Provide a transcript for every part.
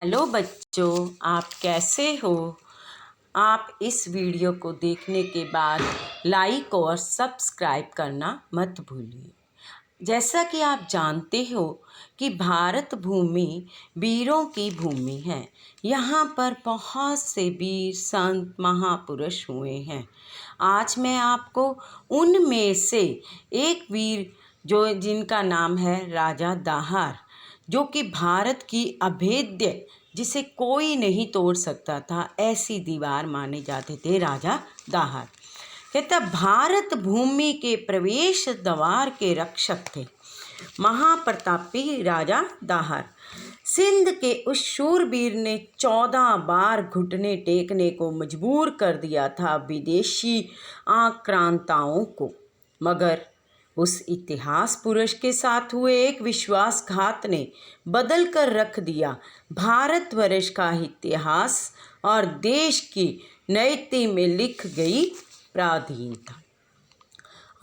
Hello बच्चों, आप कैसे हो। आप इस वीडियो को देखने के बाद लाइक और सब्सक्राइब करना मत भूलिए। जैसा कि आप जानते हो कि भारत भूमि वीरों की भूमि है। यहाँ पर बहुत से वीर संत महापुरुष हुए हैं। आज मैं आपको उनमें से एक वीर जिनका नाम है राजा दाहर, जो कि भारत की अभेद्य, जिसे कोई नहीं तोड़ सकता था, ऐसी दीवार माने जाते थे राजा दाहर। कहता भारत भूमि के प्रवेश द्वार के रक्षक थे महाप्रतापी राजा दाहर। सिंध के उस शूरवीर ने 14 बार घुटने टेकने को मजबूर कर दिया था विदेशी आक्रांताओं को, मगर उस इतिहास पुरुष के साथ हुए एक विश्वासघात ने बदल कर रख दिया भारतवर्ष का इतिहास और देश की नीति में लिख गई पराधीनता।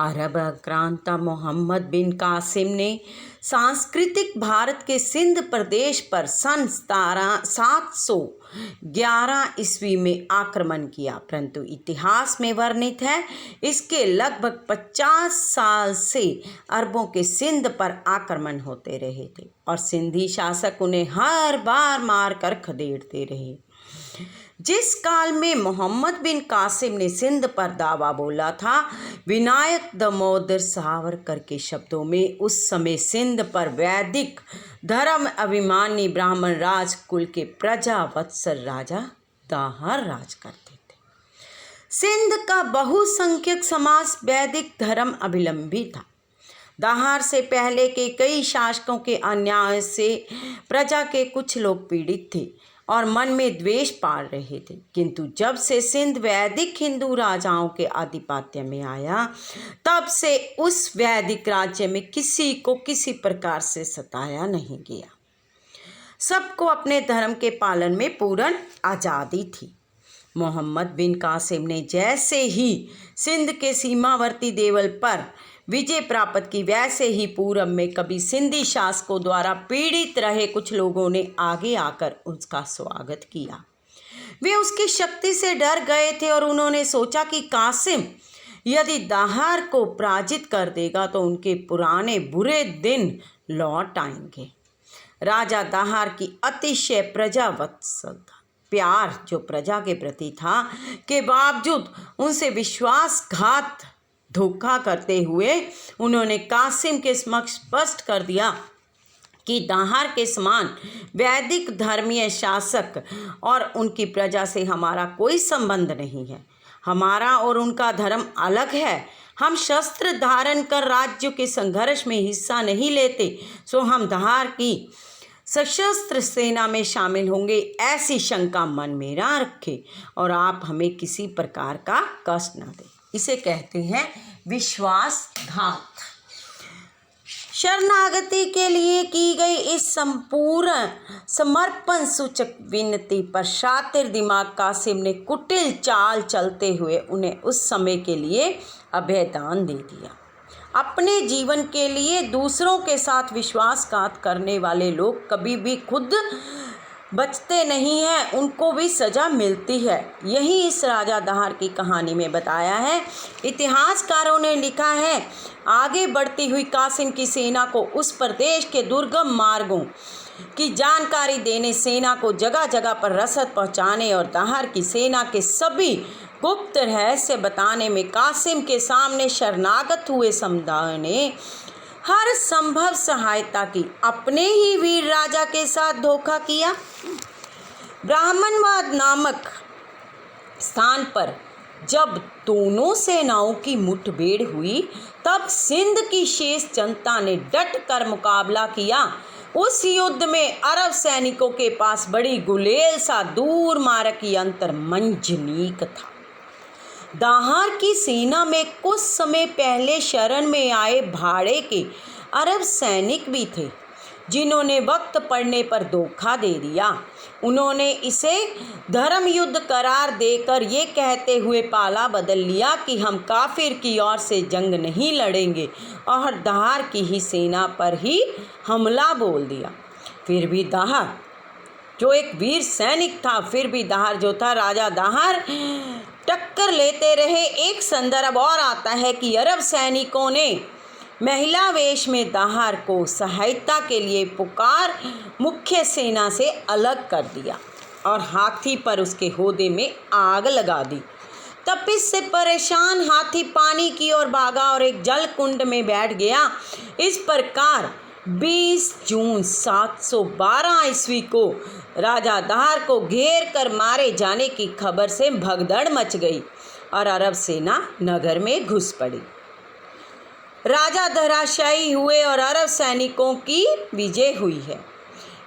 अरब आक्रांता मोहम्मद बिन कासिम ने सांस्कृतिक भारत के सिंध प्रदेश पर सन 711 ईस्वी में आक्रमण किया, परंतु इतिहास में वर्णित है इसके लगभग 50 साल से अरबों के सिंध पर आक्रमण होते रहे थे और सिंधी शासक उन्हें हर बार मार कर खदेड़ते रहे। जिस काल में मोहम्मद बिन कासिम ने सिंध पर दावा बोला था, विनायक दामोदर सावरकर के शब्दों में, उस समय सिंध पर वैदिक धर्म अभिमानी ब्राह्मण राजकुल के प्रजावत्सल राजा दाहर राज करते थे। सिंध का बहुसंख्यक समाज वैदिक धर्म अवलंबी था। दाहर से पहले के कई शासकों के अन्याय से प्रजा के कुछ लोग पीड़ित थे और मन में द्वेष पाल रहे थे, किंतु जब से सिंध वैदिक हिंदू राजाओं के आधिपत्य में आया, तब से उस वैदिक राज्य में किसी को किसी प्रकार से सताया नहीं गया। सबको अपने धर्म के पालन में पूर्ण आज़ादी थी। मोहम्मद बिन कासिम ने जैसे ही सिंध के सीमावर्ती देवल पर विजय प्राप्त की, वैसे ही पूरब में कभी सिंधी शासकों द्वारा पीड़ित रहे कुछ लोगों ने आगे आकर उसका स्वागत किया। वे उसकी शक्ति से डर गए थे और उन्होंने सोचा कि कासिम यदि दाहर को पराजित कर देगा तो उनके पुराने बुरे दिन लौट आएंगे। राजा दाहर की अतिशय प्रजावत्सलता, प्यार जो प्रजा के प्रति था, के बावजूद उनसे विश्वासघात धोखा करते हुए उन्होंने कासिम के समक्ष स्पष्ट कर दिया कि दाहर के समान वैदिक धर्मीय शासक और उनकी प्रजा से हमारा कोई संबंध नहीं है। हमारा और उनका धर्म अलग है। हम शस्त्र धारण कर राज्यों के संघर्ष में हिस्सा नहीं लेते, सो हम दाहर की सशस्त्र सेना में शामिल होंगे, ऐसी शंका मन में ना रखें और आप हमें किसी प्रकार का कष्ट न दें। इसे कहते हैं विश्वासघात। शरणागति के लिए की गई इस संपूर्ण समर्पण सूचक विनती पर शातिर दिमाग कासिम ने कुटिल चाल चलते हुए उन्हें उस समय के लिए अभयदान दे दिया। अपने जीवन के लिए दूसरों के साथ विश्वासघात करने वाले लोग कभी भी खुद बचते नहीं हैं, उनको भी सज़ा मिलती है। यही इस राजा दाहर की कहानी में बताया है। इतिहासकारों ने लिखा है, आगे बढ़ती हुई कासिम की सेना को उस प्रदेश के दुर्गम मार्गों की जानकारी देने, सेना को जगह जगह पर रसद पहुंचाने और दाहर की सेना के सभी गुप्त रहस्य बताने में कासिम के सामने शरणागत हुए समुदाय ने हर संभव सहायता की। अपने ही वीर राजा के साथ धोखा किया। ब्राह्मणवाद नामक स्थान पर जब दोनों सेनाओं की मुठभेड़ हुई, तब सिंध की शेष जनता ने डट कर मुकाबला किया। उस युद्ध में अरब सैनिकों के पास बड़ी गुलेल सा दूर मारक यंत्र मंजनीक था। दाहर की सेना में कुछ समय पहले शरण में आए भाड़े के अरब सैनिक भी थे, जिन्होंने वक्त पड़ने पर धोखा दे दिया। उन्होंने इसे धर्म युद्ध करार देकर ये कहते हुए पाला बदल लिया कि हम काफिर की ओर से जंग नहीं लड़ेंगे और दाहर की ही सेना पर ही हमला बोल दिया। फिर भी दाहर जो एक वीर सैनिक था, फिर भी दाहर जो था, राजा दाहर टक्कर लेते रहे। एक संदर्भ और आता है कि अरब सैनिकों ने महिला वेश में दाहर को सहायता के लिए पुकार मुख्य सेना से अलग कर दिया और हाथी पर उसके होदे में आग लगा दी। तपिश से परेशान हाथी पानी की ओर भागा और एक जल कुंड में बैठ गया। इस प्रकार 20 जून 712 ईस्वी को राजा दाहर को घेर कर मारे जाने की खबर से भगदड़ मच गई और अरब सेना नगर में घुस पड़ी। राजा धराशायी हुए और अरब सैनिकों की विजय हुई है।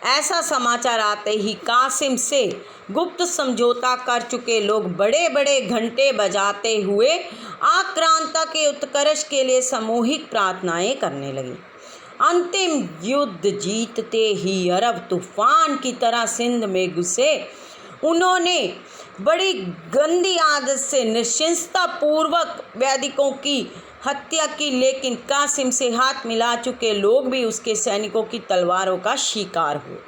ऐसा समाचार आते ही कासिम से गुप्त समझौता कर चुके लोग बड़े बड़े घंटे बजाते हुए आक्रांता के उत्कर्ष के लिए सामूहिक प्रार्थनाएं करने लगे। अंतिम युद्ध जीतते ही अरब तूफान की तरह सिंध में घुसे। उन्होंने बड़ी गंदी आदत से निश्चिंतता पूर्वक वैदिकों की हत्या की, लेकिन कासिम से हाथ मिला चुके लोग भी उसके सैनिकों की तलवारों का शिकार हुए।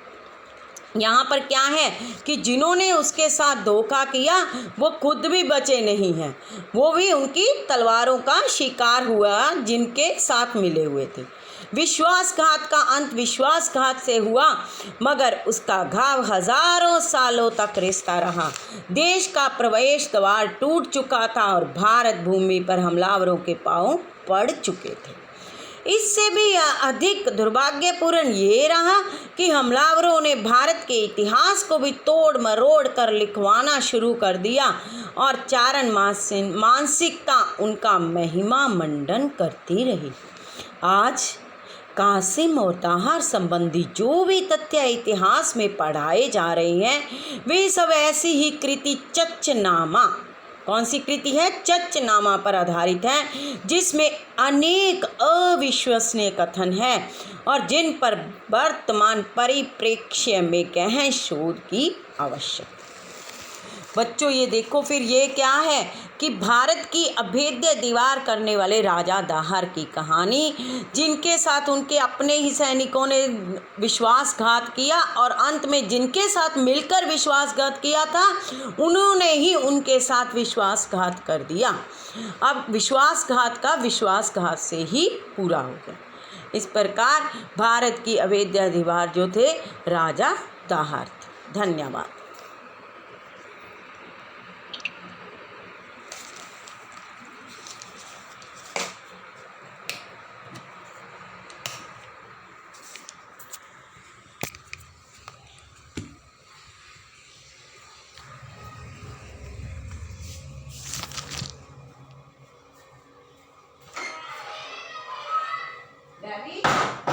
यहाँ पर क्या है कि जिन्होंने उसके साथ धोखा किया वो खुद भी बचे नहीं हैं, वो भी उनकी तलवारों का शिकार हुआ जिनके साथ मिले हुए थे। विश्वासघात का अंत विश्वासघात से हुआ, मगर उसका घाव हजारों सालों तक रिश्ता रहा। देश का प्रवेश द्वार टूट चुका था और भारत भूमि पर हमलावरों के पांव पड़ चुके थे। इससे भी अधिक दुर्भाग्यपूर्ण ये रहा कि हमलावरों ने भारत के इतिहास को भी तोड़ मरोड़ कर लिखवाना शुरू कर दिया और चारण मानसिकता उनका महिमा मंडन करती रही। आज कासिम और दाहर संबंधी जो भी तथ्य इतिहास में पढ़ाए जा रहे हैं वे सब ऐसी ही कृति चचनामा, कौन सी कृति है, चचनामा पर आधारित है, जिसमें अनेक अविश्वसनीय कथन है और जिन पर वर्तमान परिप्रेक्ष्य में गहन शोध की आवश्यकता। बच्चों ये देखो, फिर ये क्या है कि भारत की अभेद्य दीवार करने वाले राजा दाहर की कहानी, जिनके साथ उनके अपने ही सैनिकों ने विश्वासघात किया और अंत में जिनके साथ मिलकर विश्वासघात किया था उन्होंने ही उनके साथ विश्वासघात कर दिया। अब विश्वासघात का विश्वासघात से ही पूरा हो गया। इस प्रकार भारत की अभेद्य दीवार जो थे राजा दाहर थे। धन्यवाद। Daddy?